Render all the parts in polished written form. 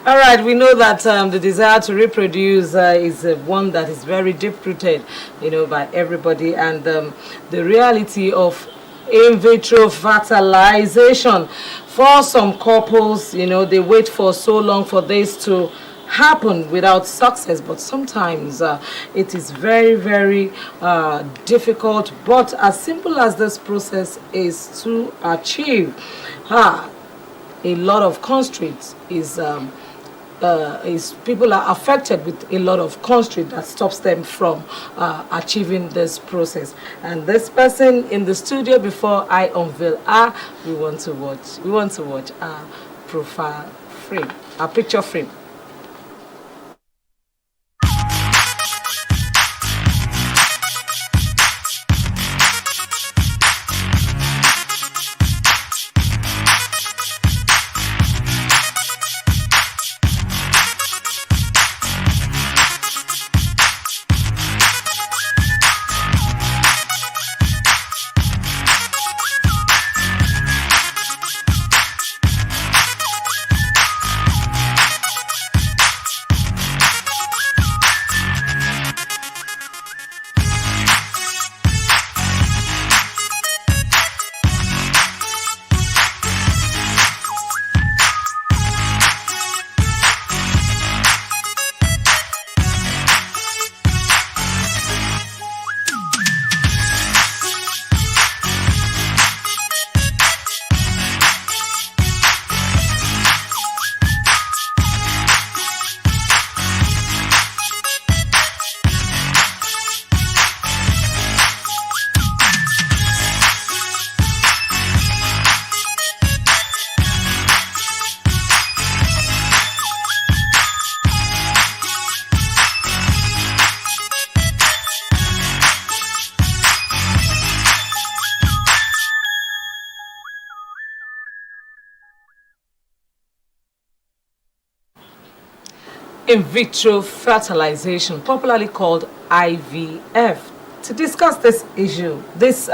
All right, we know that the desire to reproduce is one that is very deep-rooted, by everybody. And the reality of in vitro fertilization, for some couples, they wait for so long for this to happen without success, but sometimes it is very, very difficult. But as simple as this process is to achieve, a lot of constraints is people are affected with a lot of constraint that stops them from achieving this process. And this person in the studio, before I unveil her, we want to watch our profile frame, our picture frame. In vitro fertilization, popularly called IVF. To discuss this issue, this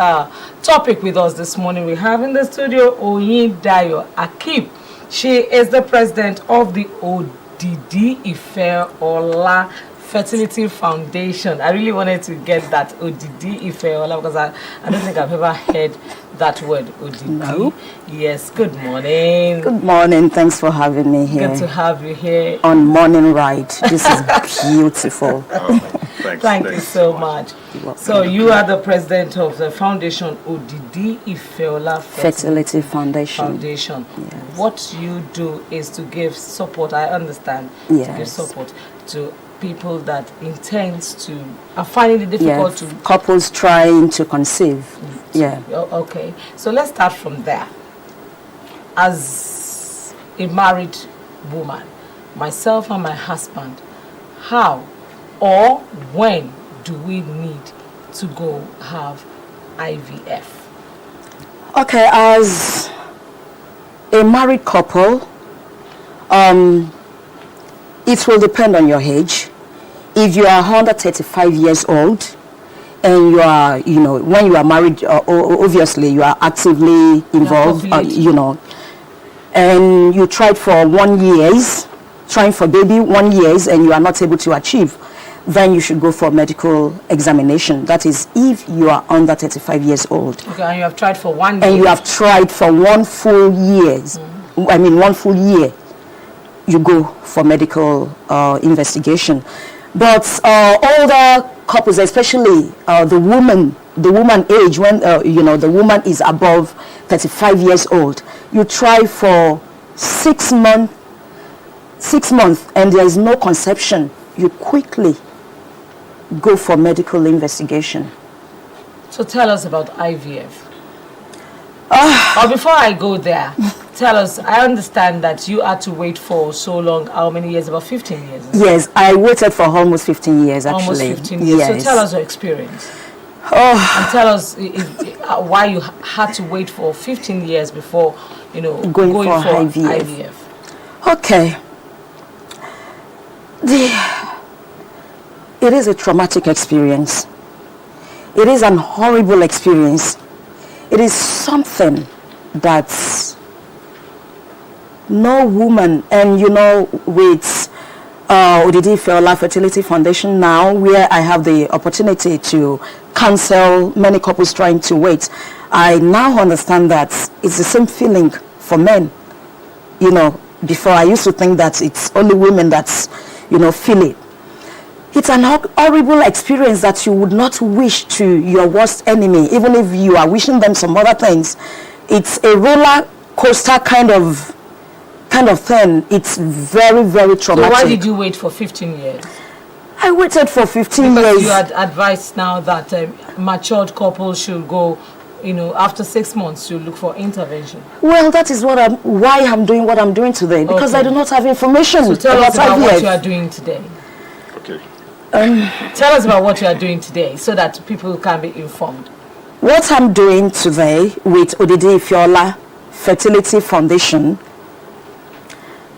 topic with us this morning, we have in the studio Oyidayo Akib. She is the president of the Odidi Ifeola Fertility Foundation. I really wanted to get that Odidi Ifeola because I don't think I've ever heard that word, Odidi. No. Yes, good morning. Good morning. Thanks for having me here. Good to have you here. On Morning Ride. This is beautiful. Thank you so much. So you are the president of the foundation Odidi Ifeola Fertility Foundation. Yes. What you do is to give support, I understand, to give support to people that are finding it difficult to... Couples trying to conceive. Okay. So let's start from there. As a married woman, myself and my husband, how or when do we need to go have IVF? Okay, as a married couple, it will depend on your age. If you are under 35 years old and you are, when you are married, obviously you are actively involved, and you tried for 1 year, trying for baby 1 year and you are not able to achieve, then you should go for medical examination. That is if you are under 35 years old. Okay, and you have tried for 1 year. And you have tried for 1 full year. 1 full year. You go for medical investigation. But older couples, especially the woman age, when the woman is above 35 years old, you try for 6 months, and there is no conception, you quickly go for medical investigation. So tell us about IVF. Or before I go there, tell us, I understand that you had to wait for so long, how many years? About 15 years? Yes, I waited for almost 15 years actually. Almost 15 years. Yes. So tell us your experience. And tell us why you had to wait for 15 years before, going for IVF. Okay. It is a traumatic experience. It is an horrible experience. It is something that no woman, and you know, with ODD Feola Fertility Foundation now, where I have the opportunity to counsel many couples trying to wait, I now understand that it's the same feeling for men. You know, before I used to think that it's only women that's, you know, feel it. It's an horrible experience that you would not wish to your worst enemy, even if you are wishing them some other things. It's a roller coaster kind of thing. It's very, very traumatic. So why did you wait for 15 years? I waited for 15 because years. You had advised now that matured couples should go, you know, after 6 months to look for intervention. Well, that is why I'm doing what I'm doing today, because I do not have information. So tell us about what you are doing today. Okay. Tell us about what you are doing today so that people can be informed. What I'm doing today with ODD Feola Fertility Foundation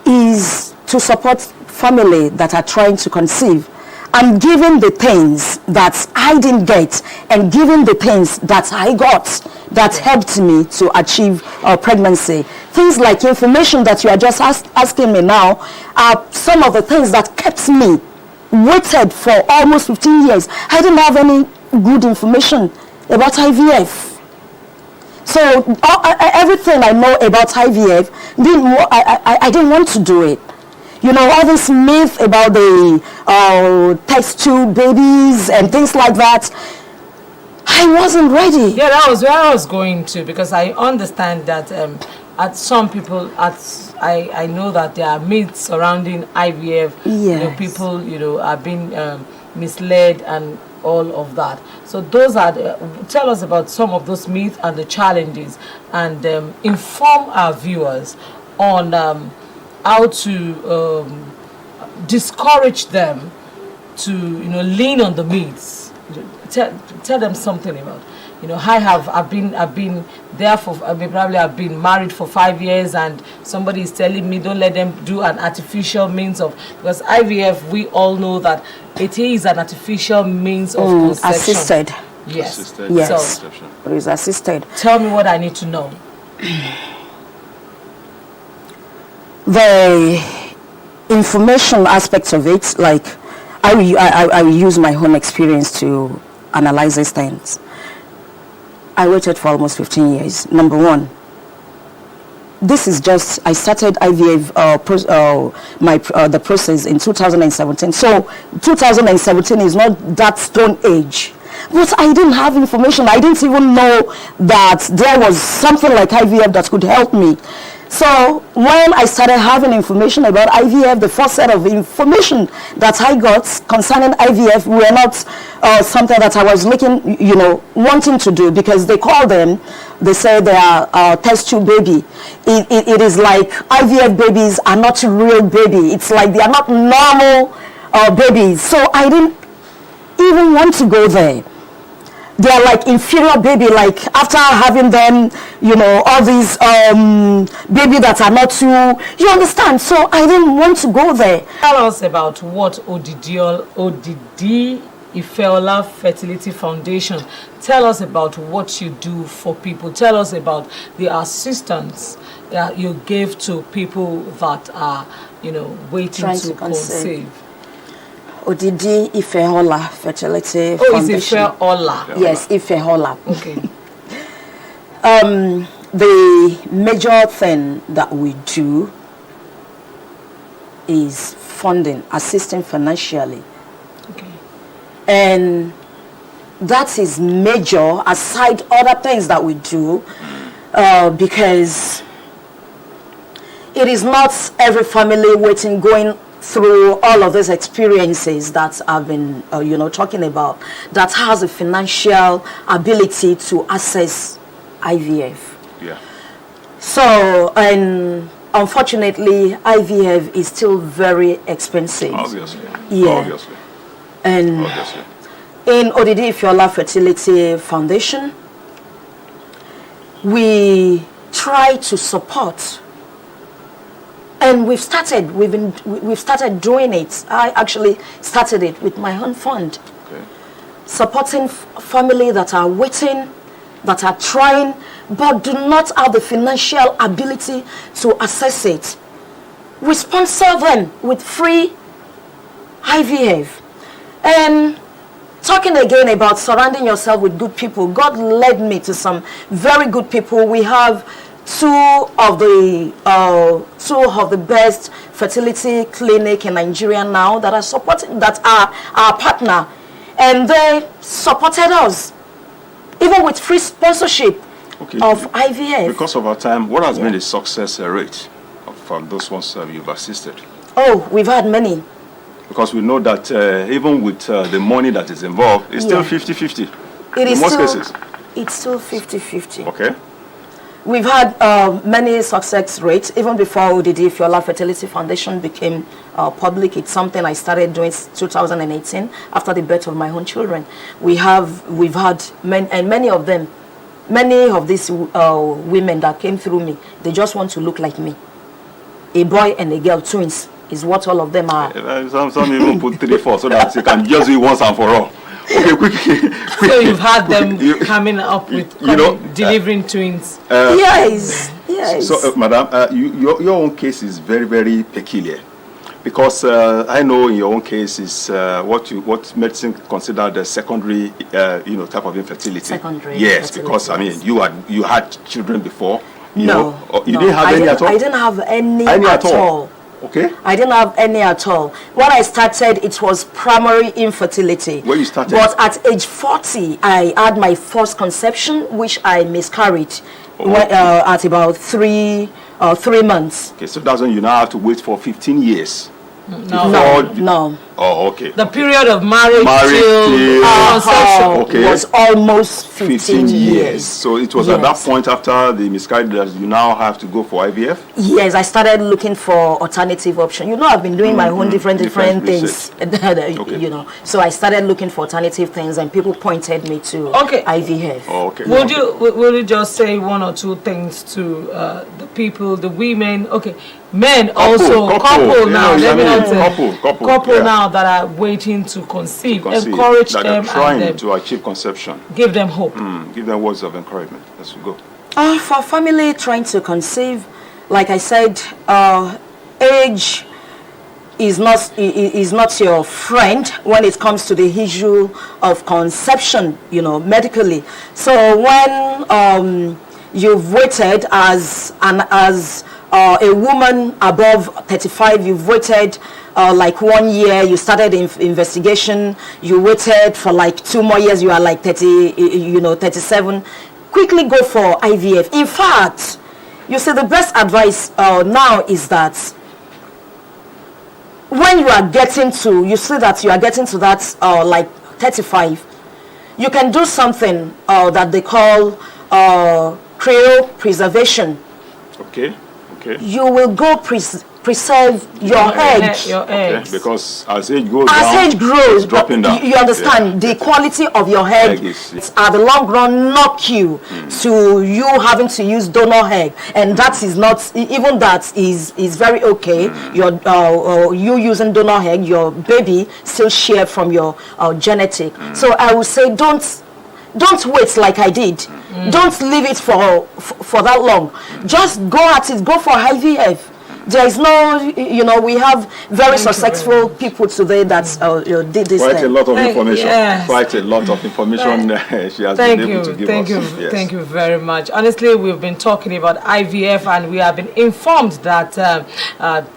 is to support family that are trying to conceive. I'm giving the things that I didn't get and giving the things that I got that helped me to achieve pregnancy. Things like information that you are just asking me now are some of the things that kept me waited for almost 15 years. I didn't have any good information about IVF. So everything I know about IVF, I didn't want to do it. You know, all this myth about the test tube babies and things like that, I wasn't ready. Yeah, that was where I was going to, because I understand that at some people, I know that there are myths surrounding IVF. Yes. You know, people, you know, are being misled and all of that. So those are tell us about some of those myths and the challenges, and inform our viewers on how to discourage them to, you know, lean on the myths. Tell them something about, you know, I've been there for, probably I've been married for 5 years, and somebody is telling me don't let them do an artificial means of, because IVF, we all know that it is an artificial means of conception. Assisted. Yes. Assisted. Yes. So, It is assisted. tell me what I need to know. The information aspects of it, like I will use my own experience to analyze these things. I waited for almost 15 years. Number one, this is just, I started IVF, the process in 2017. So 2017 is not that stone age. But I didn't have information. I didn't even know that there was something like IVF that could help me. So when I started having information about IVF, the first set of information that I got concerning IVF were not something that I was looking, you know, wanting to do, because they call them, they say they are test tube baby. It is like IVF babies are not real baby. It's like they are not normal babies. So I didn't even want to go there. They are like inferior baby, like after having them, you know, all these baby that are not too, you understand? So I didn't want to go there. Tell us about what ODD Feola Fertility Foundation. Tell us about what you do for people. Tell us about the assistance that you give to people that are, you know, waiting Trying to conceive. ODD Feola Fertility Oh, Foundation. it's Feola. Yes, Feola. Okay. The major thing that we do is funding, assisting financially. Okay. And that is major, aside other things that we do, because it is not every family going through all of these experiences that I've been, you know, talking about, that has a financial ability to access IVF. Yeah. So, and unfortunately, IVF is still very expensive. Obviously. Yeah. Obviously. And Obviously. in ODD Feola Fertility Foundation, we try to support. And we've started doing it. I actually started it with my own fund, Okay. supporting family that are waiting that are trying but do not have the financial ability to access it. We sponsor them with free IVF. And talking again about surrounding yourself with good people, God led me to some very good people. We have two of the best fertility clinic in Nigeria now that are our partner, and they supported us even with free sponsorship of IVF. Because of our time, what has been the success rate from those ones you've assisted? Oh, we've had many. Because we know that even with the money that is involved, it's still 50-50. In most cases. It's still 50-50. Okay. We've had many success rates. Even before ODD Fiola Fertility Foundation became public, it's something I started doing 2018 after the birth of my own children. We've had many of these women that came through me, they just want to look like me. A boy and a girl, twins, is what all of them are. Some even put 3, 4 so that you can just do it once and for all. Okay, quickly. So you've had them coming up with delivering twins. Yes. So, madam, your own case is very, very peculiar, because I know in your own case is what medicine considered the secondary, type of infertility. Secondary. Yes, infertility. because I mean you had children before. You No, didn't have any at all. I didn't have any at all. Okay. I didn't have any at all. When I started, it was primary infertility. Where you started? But at age 40, I had my first conception, which I miscarried at about 3 months. Okay, so that's when you now have to wait for 15 years. No. Oh, okay. The period of marriage till conception was almost 15 years. So it was at that point after the miscarriage that you now have to go for IVF? Yes, I started looking for alternative option. I've been doing my own different things. So I started looking for alternative things, and people pointed me to IVF. Oh, okay. Will you just say one or two things to the people, the women? Okay. Men also, couple now now that are waiting to conceive. Encourage that them are trying and to achieve conception. Give them hope. Give them words of encouragement as we go. For family trying to conceive, like I said, age is not your friend when it comes to the issue of conception, medically. So when you've waited as a woman above 35, you've waited like 1 year, you started investigation, you waited for like 2 more years, you are like 37, quickly go for IVF. In fact, you see, the best advice now is that when you are getting to, that like 35, you can do something that they call cryopreservation. Okay. You will go preserve your eggs. Because as age goes it's dropping down. You understand, the quality of your egg at the long run knock you to you having to use donor egg, and that is not, even that is very okay. You using donor egg, your baby still share from your genetic. So I would say don't wait like I did. Don't leave it for that long. Just go at it. Go for IVF. There is no, we have very successful people today that did this. Quite a lot of information. Quite a lot of information she has been able to give us. Thank you very much. Honestly, we've been talking about IVF, and we have been informed that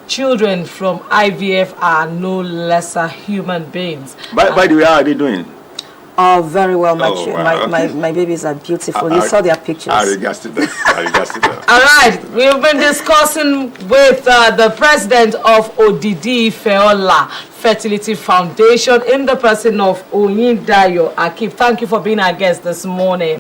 children from IVF are no lesser human beings. By the way, how are they doing? Oh, very well. My babies are beautiful. You saw their pictures. I regards to that. All right. We've been discussing with the president of ODD Fiola Fertility Foundation in the person of Oyindayo Akif. Thank you for being our guest this morning.